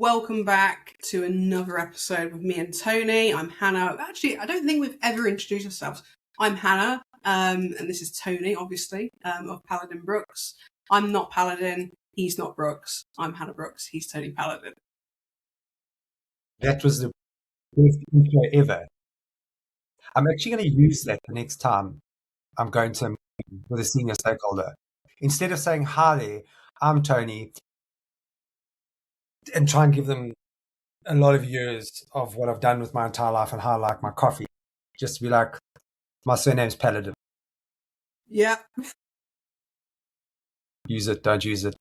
Welcome back to another episode with me and Tony. I'm Hannah. Actually, I don't think we've ever introduced ourselves. I'm Hannah, and this is Tony, obviously, of Paladin Brooks. I'm not Paladin. He's not Brooks. I'm Hannah Brooks. He's Tony Paladin. That was the best intro ever. I'm actually going to use that the next time I'm going to a meeting with a senior stakeholder. Instead of saying, hi there, I'm Tony, and try and give them a lot of years of what I've done with my entire life and how I like my coffee, just to be like, my surname's Paladin. Yeah. Use it, don't use it.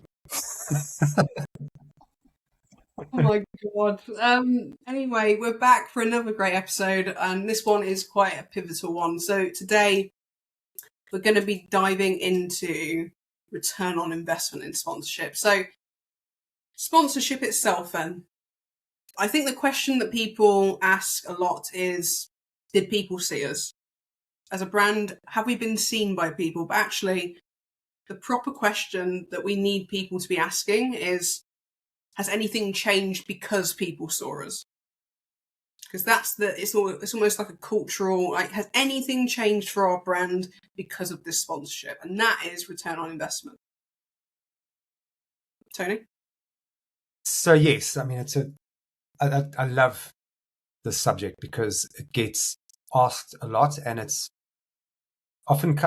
Oh my God. Anyway, we're back for another great episode, and this one is quite a pivotal one. So today we're going to be diving into return on investment in sponsorship. So sponsorship itself, then. I think the question that people ask a lot is, did people see us? As a brand, have we been seen by people? But actually, the proper question that we need people to be asking is, has anything changed because people saw us? Because it's almost like a cultural, like, has anything changed for our brand because of this sponsorship? And that is return on investment. Tony? So yes, I mean, I love this subject because it gets asked a lot, and it's often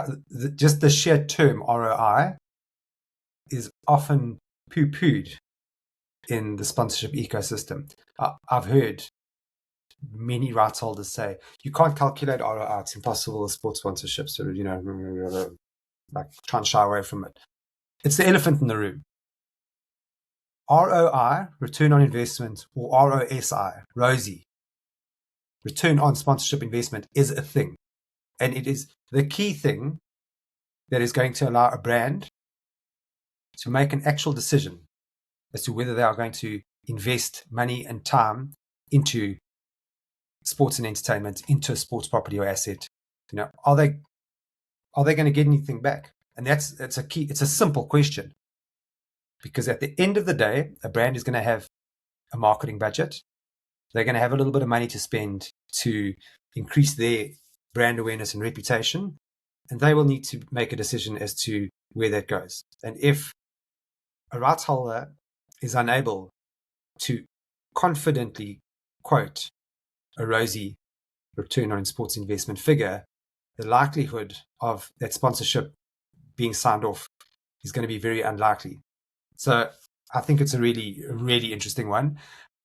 just the sheer term ROI is often poo-pooed in the sponsorship ecosystem. I've heard many rights holders say, you can't calculate ROI, it's impossible with sports sponsorships, sort of, like try and shy away from it. It's the elephant in the room. ROI, return on investment, or ROSI, return on sponsorship investment, is a thing. And it is the key thing that is going to allow a brand to make an actual decision as to whether they are going to invest money and time into sports and entertainment, into a sports property or asset. Are they going to get anything back? And that's a key. It's a simple question, because at the end of the day, a brand is going to have a marketing budget. They're going to have a little bit of money to spend to increase their brand awareness and reputation, and they will need to make a decision as to where that goes. And if a rights holder is unable to confidently quote a rosy return on sports investment figure, the likelihood of that sponsorship being signed off is going to be very unlikely. So I think it's a really, really interesting one.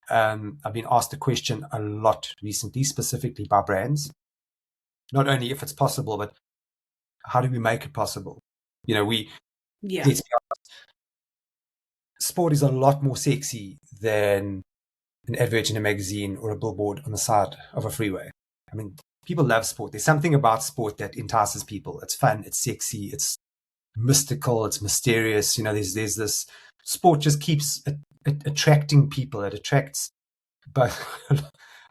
I've been asked the question a lot recently, specifically by brands, not only if it's possible, but how do we make it possible? Let's be honest, sport is a lot more sexy than an advert in a magazine or a billboard on the side of a freeway. I mean, people love sport. There's something about sport that entices people. It's fun, it's sexy, it's mystical, it's mysterious. There's this sport just keeps attracting people. It attracts both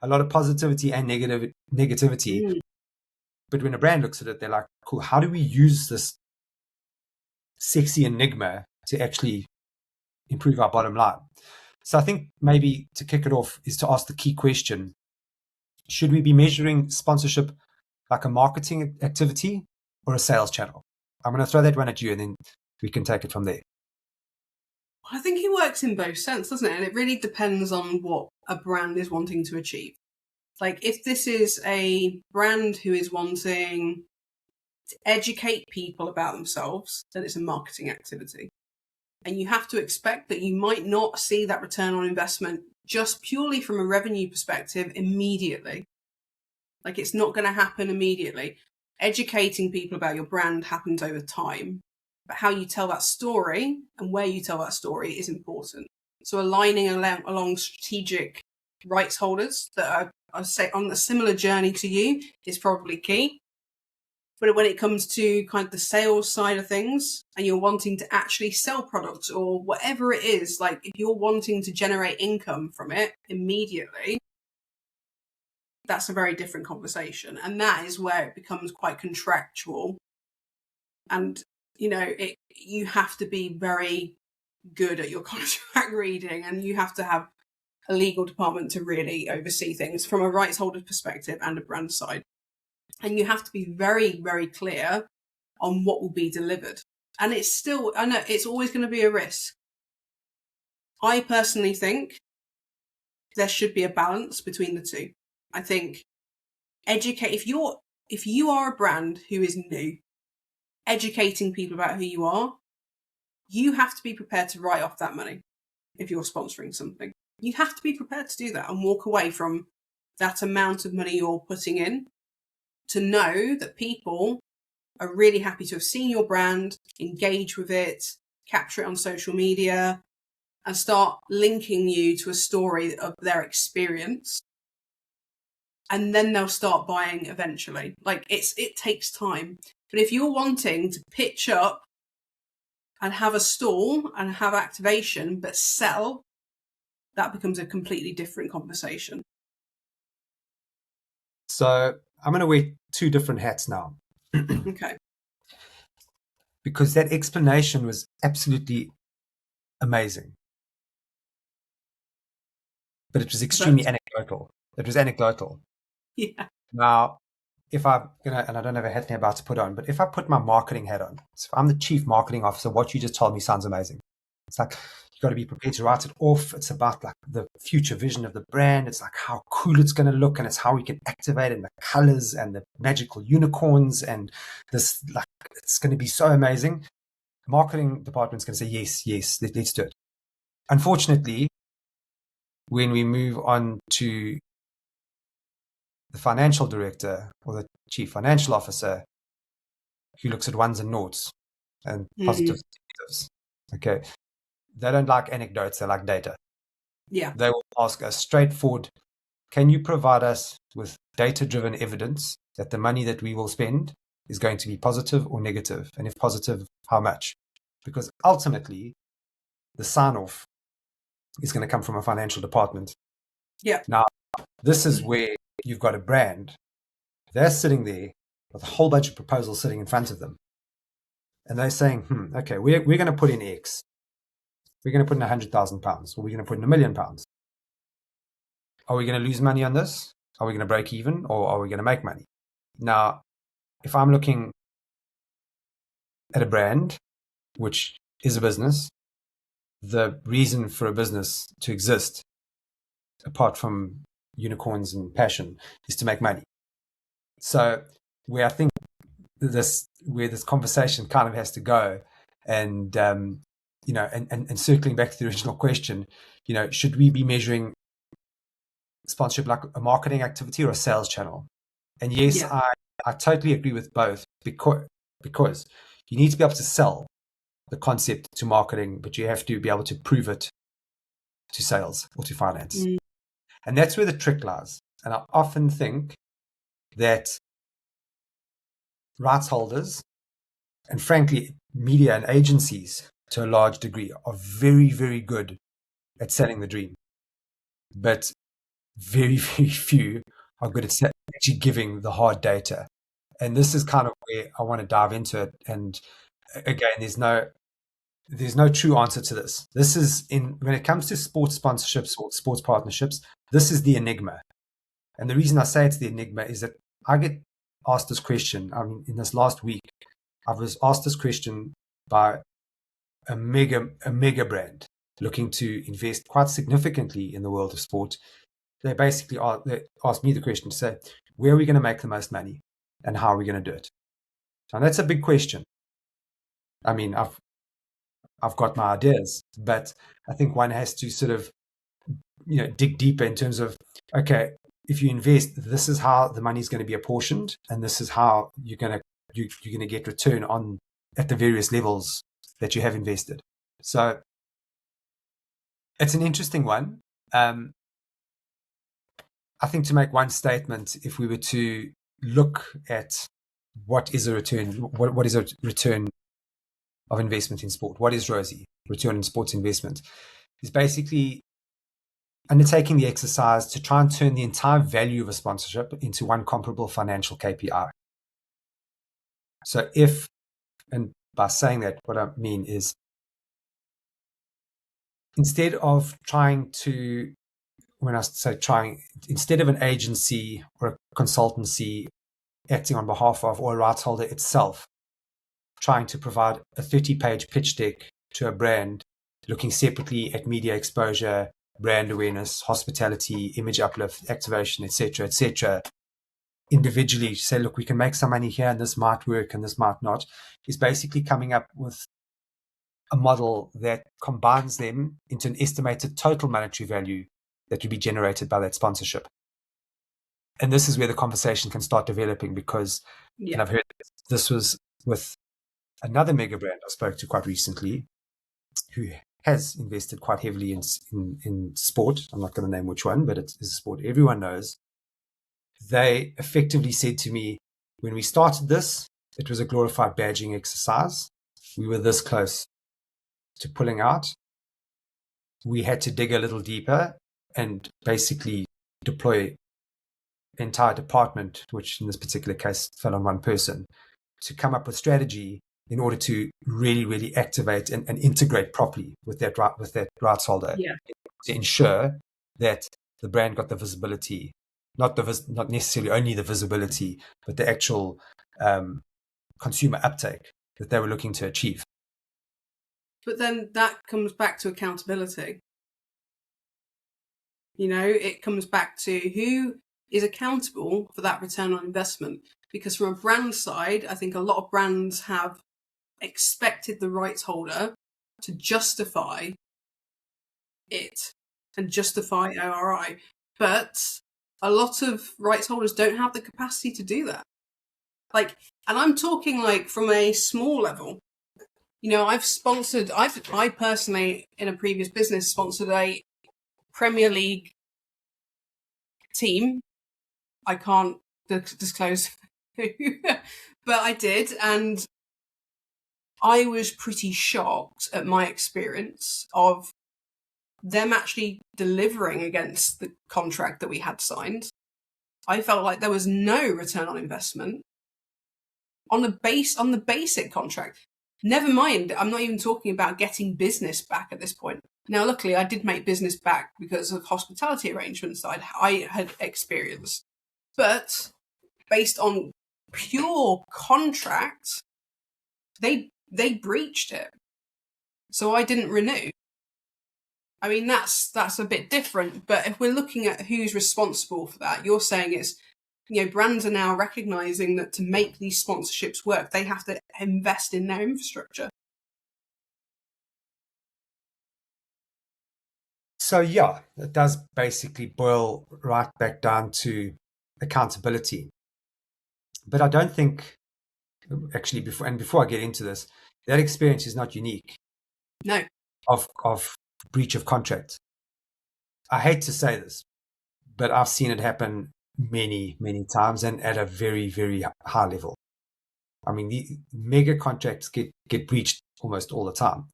a lot of positivity and negativity. But when a brand looks at it, they're like, cool, how do we use this sexy enigma to actually improve our bottom line? So I think maybe to kick it off is to ask the key question: should we be measuring sponsorship like a marketing activity or a sales channel? I'm going to throw that one at you, and then we can take it from there. I think it works in both senses, doesn't it? And it really depends on what a brand is wanting to achieve. Like, if this is a brand who is wanting to educate people about themselves, then it's a marketing activity. And you have to expect that you might not see that return on investment just purely from a revenue perspective immediately. Like, it's not going to happen immediately. Educating people about your brand happens over time. But how you tell that story and where you tell that story is important. So aligning along strategic rights holders that are say on a similar journey to you is probably key. But when it comes to kind of the sales side of things, and you're wanting to actually sell products or whatever it is, like if you're wanting to generate income from it immediately, that's a very different conversation. And that is where it becomes quite contractual. And you have to be very good at your contract reading, and you have to have a legal department to really oversee things from a rights holder perspective and a brand side. And you have to be very, very clear on what will be delivered. And it's still, I know it's always going to be a risk. I personally think there should be a balance between the two. I think if you are a brand who is new, educating people about who you have to be prepared to write off that money if you're sponsoring something. You have to be prepared to do that and walk away from that amount of money you're putting in to know that people are really happy to have seen your brand, engage with it, capture it on social media, and start linking you to a story of their experience. And then they'll start buying eventually. Like it takes time. But if you're wanting to pitch up and have a stall and have activation, but sell, that becomes a completely different conversation. So I'm going to wear two different hats now. Okay. Because that explanation was absolutely amazing. But it was extremely anecdotal. It was anecdotal. Yeah. Now, if I'm gonna, and I don't have a hat about to put on, but if I put my marketing hat on, so if I'm the chief marketing officer, what you just told me sounds amazing. It's like you got to be prepared to write it off. It's about like the future vision of the brand. It's like how cool it's going to look, and it's how we can activate it, and the colors and the magical unicorns, and this like it's going to be so amazing. Marketing department's going to say yes, let's do it. Unfortunately, when we move on to the financial director or the chief financial officer, who looks at ones and noughts and positives and negatives, okay, they don't like anecdotes, they like data. Yeah. They will ask us straightforward, can you provide us with data-driven evidence that the money that we will spend is going to be positive or negative? And if positive, how much? Because ultimately, the sign-off is going to come from a financial department. Yeah. Now, this is where you've got a brand. They're sitting there with a whole bunch of proposals sitting in front of them. And they're saying, okay, we're going to put in X. We're going to put in £100,000, or we're going to put in £1 million. Are we going to lose money on this? Are we going to break even, or are we going to make money? Now, if I'm looking at a brand, which is a business, the reason for a business to exist, apart from unicorns and passion, is to make money. So where I think where this conversation kind of has to go, and and circling back to the original question, should we be measuring sponsorship like a marketing activity or a sales channel? And yes, yeah. I totally agree with both, because you need to be able to sell the concept to marketing, but you have to be able to prove it to sales or to finance. And that's where the trick lies. And I often think that rights holders, and frankly, media and agencies to a large degree, are very, very good at selling the dream. But very, very few are good at actually giving the hard data. And this is kind of where I want to dive into it. And again, there's no true answer to this. This is when it comes to sports sponsorships or sports partnerships, this is the enigma. And the reason I say it's the enigma is that I get asked this question. I mean, in this last week, I was asked this question by a mega brand looking to invest quite significantly in the world of sport. They basically asked me the question to say, where are we going to make the most money and how are we going to do it? And that's a big question. I mean, I've got my ideas, but I think one has to sort of, dig deeper in terms of, okay, if you invest, this is how the money is going to be apportioned, and this is how you're going to get return on at the various levels that you have invested. So it's an interesting one. I think to make one statement, if we were to look at what is a return, what is a return of investment in sport, what is ROI, return on sports investment, is basically undertaking the exercise to try and turn the entire value of a sponsorship into one comparable financial KPI. So and by saying that, what I mean is, instead of trying to when I say trying, instead of an agency or a consultancy acting on behalf of or a rights holder itself, trying to provide a 30-page pitch deck to a brand, looking separately at media exposure, brand awareness, hospitality, image uplift, activation, etc., individually say, look, we can make some money here and this might work and this might not, is basically coming up with a model that combines them into an estimated total monetary value that would be generated by that sponsorship. And this is where the conversation can start developing, because and I've heard this was with another mega brand I spoke to quite recently, who has invested quite heavily in sport. I'm not going to name which one, but it's a sport everyone knows. They effectively said to me, when we started this, it was a glorified badging exercise. We were this close to pulling out. We had to dig a little deeper and basically deploy the entire department, which in this particular case fell on one person, to come up with strategy in order to really, really activate and integrate properly with that rights holder, to ensure that the brand got the visibility, not necessarily only the visibility, but the actual consumer uptake that they were looking to achieve. But then that comes back to accountability. It comes back to who is accountable for that return on investment. Because from a brand side, I think a lot of brands have expected the rights holder to justify it and justify ROI. But a lot of rights holders don't have the capacity to do that. And I'm talking from a small level. I personally, in a previous business, sponsored a Premier League team. I can't disclose who, but I did. And I was pretty shocked at my experience of them actually delivering against the contract that we had signed. I felt like there was no return on investment on the basic contract. Never mind, I'm not even talking about getting business back at this point. Now, luckily, I did make business back because of hospitality arrangements that I had experienced. But based on pure contract, they breached it. So I didn't renew. I mean, that's a bit different. But if we're looking at who's responsible for that, you're saying it's, brands are now recognizing that to make these sponsorships work, they have to invest in their infrastructure. So yeah, it does basically boil right back down to accountability. But I don't think, actually, before I get into this, that experience is not unique. No. Of breach of contract. I hate to say this, but I've seen it happen many, many times and at a very, very high level. I mean, the mega contracts get breached almost all the time.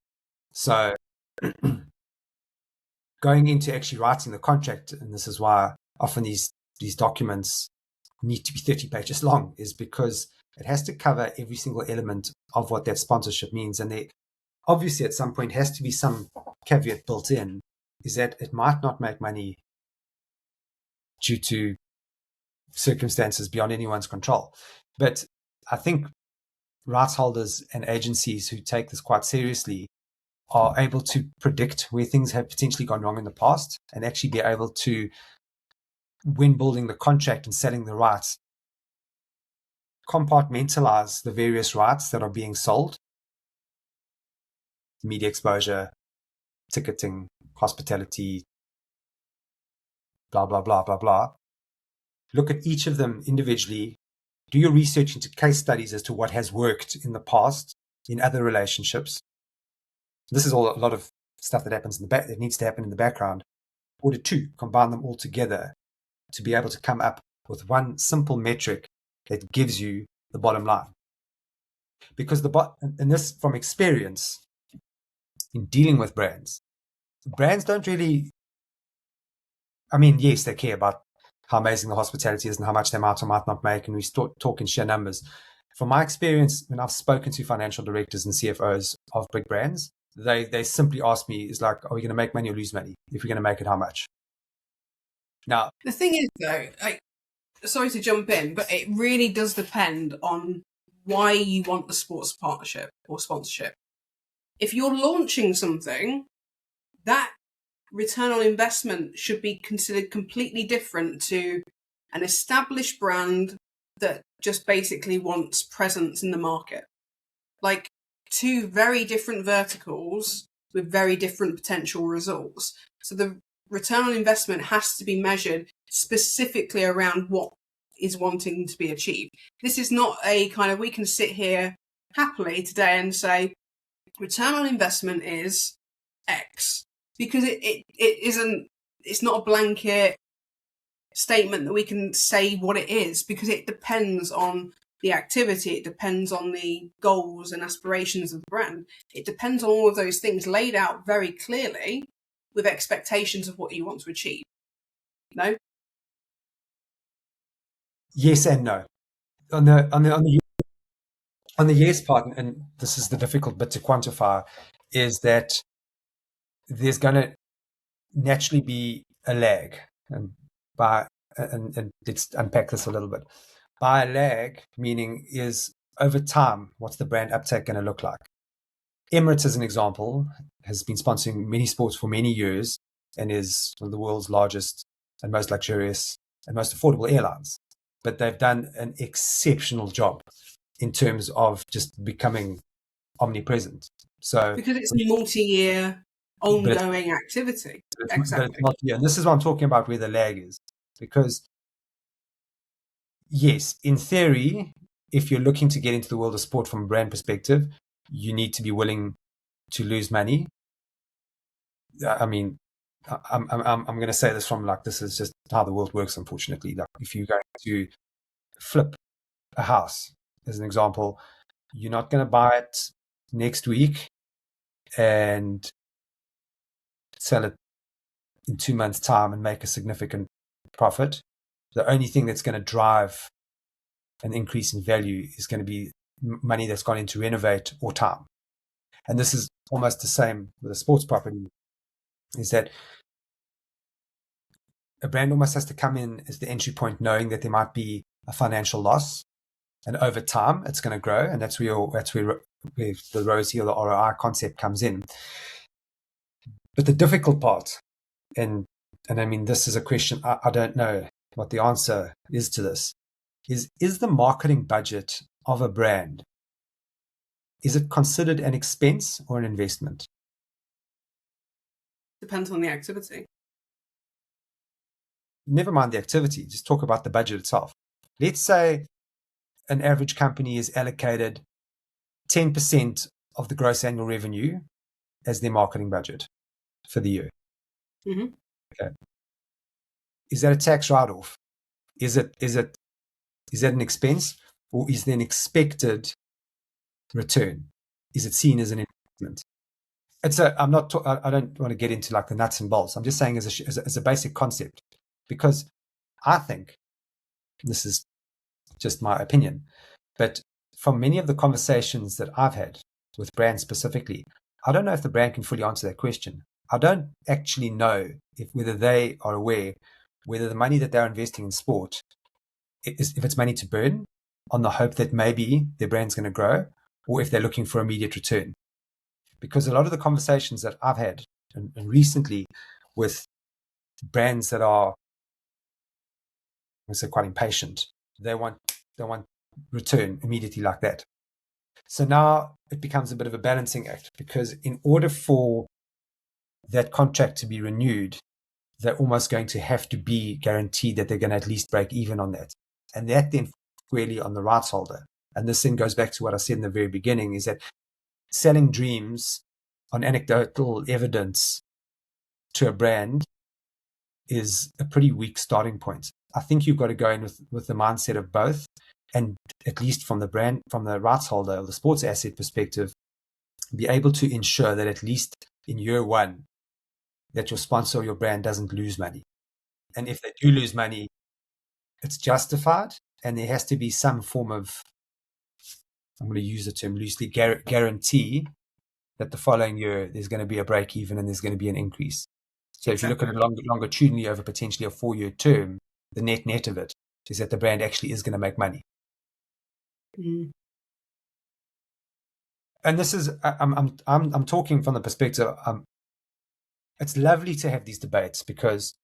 So going into actually writing the contract, and this is why often these documents need to be 30 pages long, is because it has to cover every single element of what that sponsorship means. And there obviously at some point has to be some caveat built in, is that it might not make money due to circumstances beyond anyone's control. But I think rights holders and agencies who take this quite seriously are able to predict where things have potentially gone wrong in the past and actually be able to, when building the contract and selling the rights, compartmentalize the various rights that are being sold: media exposure, ticketing, hospitality, blah, blah, blah, blah, blah. Look at each of them individually, do your research into case studies as to what has worked in the past in other relationships. This is a lot of stuff that happens in the back, that needs to happen in the background, in order to combine them all together to be able to come up with one simple metric that gives you the bottom line. Because and this from experience in dealing with brands don't really, I mean, yes, they care about how amazing the hospitality is and how much they might or might not make, and we talk in sheer numbers. From my experience, when I've spoken to financial directors and CFOs of big brands, they simply ask me, is like, are we going to make money or lose money? If we're going to make it, how much? Now, the thing is, though, sorry to jump in, but it really does depend on why you want the sports partnership or sponsorship. If you're launching something, that return on investment should be considered completely different to an established brand that just basically wants presence in the market. Like, two very different verticals with very different potential results. So the return on investment has to be measured specifically around what is wanting to be achieved. This is not a kind of, we can sit here happily today and say return on investment is X, because it isn't, it's not a blanket statement that we can say what it is, because it depends on the activity, it depends on the goals and aspirations of the brand. It depends on all of those things laid out very clearly with expectations of what you want to achieve. No? yes and no. On the yes part, and this is the difficult bit to quantify, is that there's going to naturally be a lag, and let's unpack this a little bit. By a lag, meaning is over time, what's the brand uptake going to look like? Emirates, as an example, has been sponsoring many sports for many years and is one of the world's largest and most luxurious and most affordable airlines. But they've done an exceptional job in terms of just becoming omnipresent. So because it's a multi-year ongoing activity. Exactly. And this is what I'm talking about, where the lag is. Because yes, in theory, if you're looking to get into the world of sport from a brand perspective, you need to be willing to lose money. I mean, I'm going to say this from, like, this is just how the world works, unfortunately. Like, if you're going to flip a house, as an example, you're not going to buy it next week and sell it in 2 months' time and make a significant profit. The only thing that's going to drive an increase in value is going to be money that's gone into renovate or time. And this is almost the same with a sports property, is that a brand almost has to come in as the entry point, knowing that there might be a financial loss, and over time it's going to grow, and that's where the ROSI or the ROI concept comes in. But the difficult part, and I mean, this is a question I don't know what the answer is to this, is the marketing budget of a brand, is it considered an expense or an investment? Depends on the activity. Never mind the activity, just talk about the budget itself. Let's say an average company is allocated 10% of the gross annual revenue as their marketing budget for the year. Mm-hmm. Okay. Is that a tax write-off? Is that an expense, or is there an expected return? Is it seen as an investment? I don't want to get into like the nuts and bolts. I'm just saying as a basic concept, because I think, this is just my opinion, but from many of the conversations that I've had with brands specifically, I don't know if the brand can fully answer that question. I don't actually know whether they are aware whether the money that they're investing in sport, if it's money to burn on the hope that maybe their brand's going to grow, or if they're looking for immediate return. Because a lot of the conversations that I've had and recently with brands that are, I say, quite impatient, they want return immediately like that. So now it becomes a bit of a balancing act, because in order for that contract to be renewed, they're almost going to have to be guaranteed that they're going to at least break even on that. And that then squarely on the rights holder. And this then goes back to what I said in the very beginning, is that selling dreams on anecdotal evidence to a brand is a pretty weak starting point. I think you've got to go in with the mindset of both, and at least from the brand, from the rights holder or the sports asset perspective, be able to ensure that at least in year one, that your sponsor or your brand doesn't lose money. And if they do lose money, it's justified, and there has to be some form of, I'm going to use the term loosely, guarantee that the following year there's going to be a break even and there's going to be an increase. So if you look at it longitudinally over potentially a 4-year term, the net of it is that the brand actually is going to make money. Mm. And this is, I'm talking from the perspective, it's lovely to have these debates because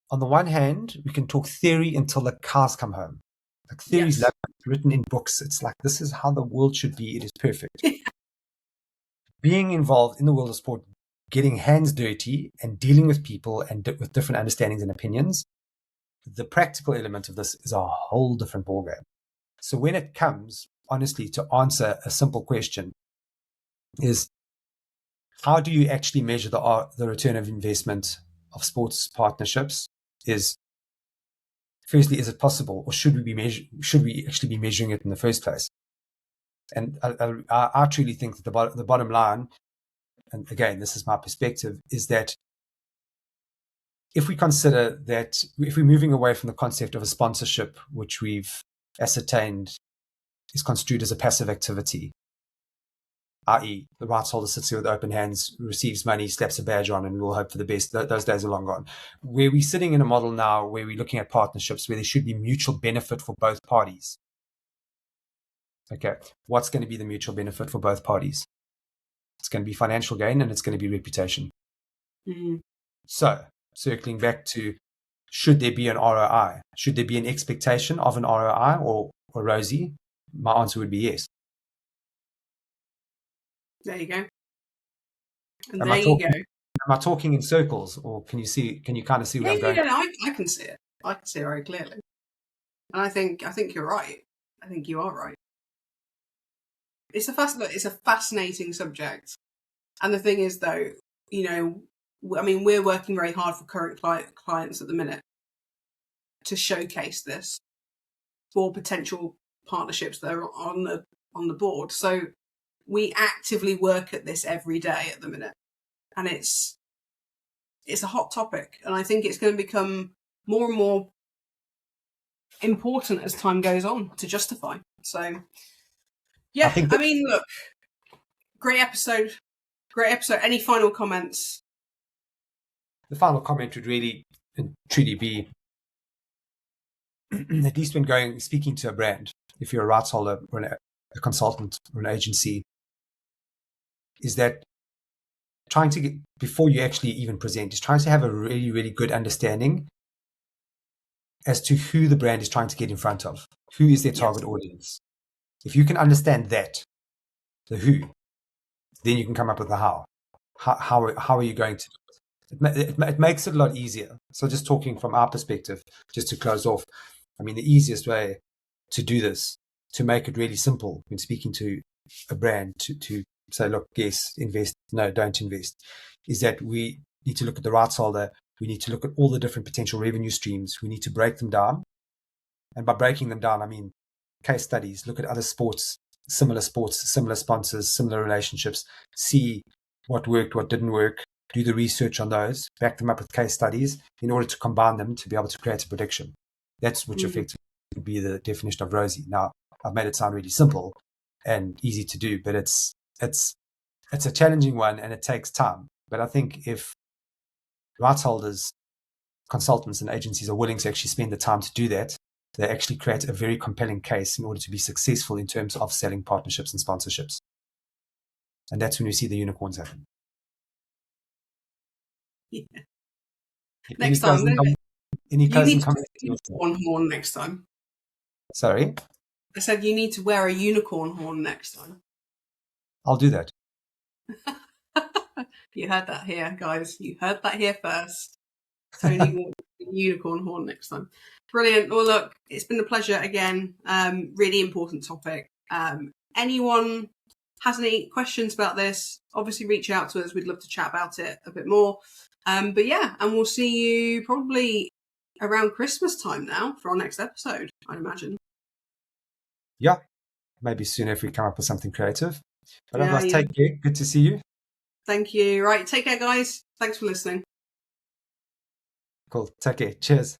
on the one hand, we can talk theory until the cows come home. Like theory's Yes. written in books. It's like, this is how the world should be. It is perfect. Being involved in the world of sport, getting hands dirty and dealing with people and with different understandings and opinions, the practical element of this is a whole different ballgame. So when it comes, honestly, to answer a simple question is, how do you actually measure the return of investment of sports partnerships? Is firstly, is it possible, or should we actually be measuring it in the first place? And I truly think that the bottom line, and again, this is my perspective, is that if we consider that if we're moving away from the concept of a sponsorship, which we've ascertained is construed as a passive activity, i.e., the rights holder sits here with open hands, receives money, slaps a badge on, and we'll hope for the best. Those days are long gone. Where we're sitting in a model now where we're looking at partnerships where there should be mutual benefit for both parties. Okay, what's going to be the mutual benefit for both parties? It's going to be financial gain and it's going to be reputation. Mm. So, circling back to, should there be an ROI? Should there be an expectation of an ROI or Rosie? My answer would be yes. There you go. And Am there you go. Am I talking in circles, or can you kind of see where I'm going? Yeah, I can see it. I can see it very clearly. And I think you're right. I think you are right. It's a fascinating subject. And the thing is, though, we're working very hard for current clients at the minute to showcase this for potential partnerships that are on the board. So we actively work at this every day at the minute, and it's a hot topic, and I think it's going to become more and more important as time goes on to justify. So, yeah, look, great episode. Any final comments? The final comment would really and truly be, at least when speaking to a brand, if you're a rights holder or a consultant or an agency, is that trying to get, before you actually even present, is trying to have a really, really good understanding as to who the brand is trying to get in front of. Who is their target audience? If you can understand that, the who, then you can come up with the how. How are you going to do it? It makes it a lot easier. So just talking from our perspective, just to close off, the easiest way to do this, to make it really simple when speaking to a brand, to say, look, yes, invest, no, don't invest, is that we need to look at the rights holder. We need to look at all the different potential revenue streams. We need to break them down. And by breaking them down, I mean case studies, look at other sports, similar sponsors, similar relationships, see what worked, what didn't work, do the research on those, back them up with case studies in order to combine them to be able to create a prediction. That's which effectively would be the definition of Rosie. Now, I've made it sound really simple and easy to do, but it's a challenging one and it takes time. But I think if rights holders, consultants and agencies are willing to actually spend the time to do that, they actually create a very compelling case in order to be successful in terms of selling partnerships and sponsorships. And that's when we see the unicorns happen. Yeah. Next time, any closing need comments? to unicorn horn next time. Sorry? I said you need to wear a unicorn horn next time. I'll do that. You heard that here, guys. You heard that here first. Tony wants a unicorn horn next time. Brilliant. Well, look, it's been a pleasure again. Really important topic. Anyone has any questions about this, obviously reach out to us. We'd love to chat about it a bit more. But yeah, and we'll see you probably around Christmas time now for our next episode, I'd imagine. Yeah, maybe soon if we come up with something creative. But otherwise, take care. Good to see you. Thank you. Right, take care, guys. Thanks for listening. Cool. Take care. Cheers.